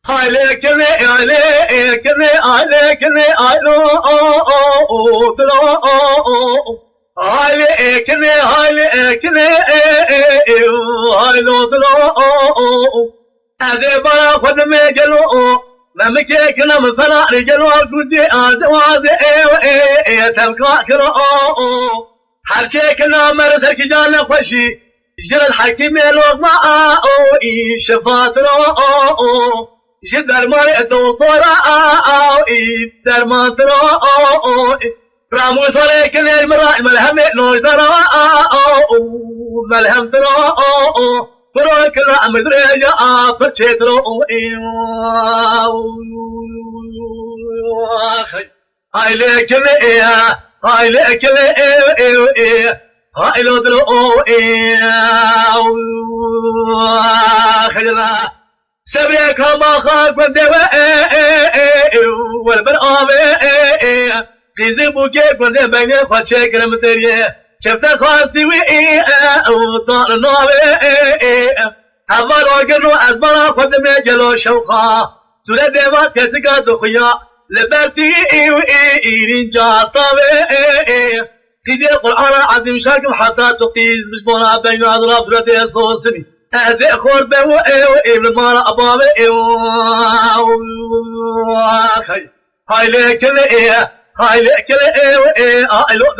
Halekene alekene alekene alo tro halekene halekene alo tro ade bara khud me jalo mamke kana masala jalo gudi azwaz tabka kro har shay kana marsa ki jana khoshi جرى الحكيم لو ما شفات رو جد المرء دوطرا در ما ترى رامو صليك المرء ملهم لو ترى ملهم ترى فروك لا مدري جاء فتشترو هاي لك هاي لك هاي لو درو خجلا سبيك ما خاف الدواء والبرآم قيزبو كيف كنت بيني خد شكر متريه شفت خاصي وطار النوم أفضل وقرنو أزبرا خد مجلو شوقا سورة ديوات كسكا دخيا لبرتي إيرين جاطا قيدي القرآن عظيم شاكم حتى تقيز بشبونا بين أضراب ثلاثة صوصني هذي أخور بيو إبن مارا أبابي هاي لك هاي لك هاي لك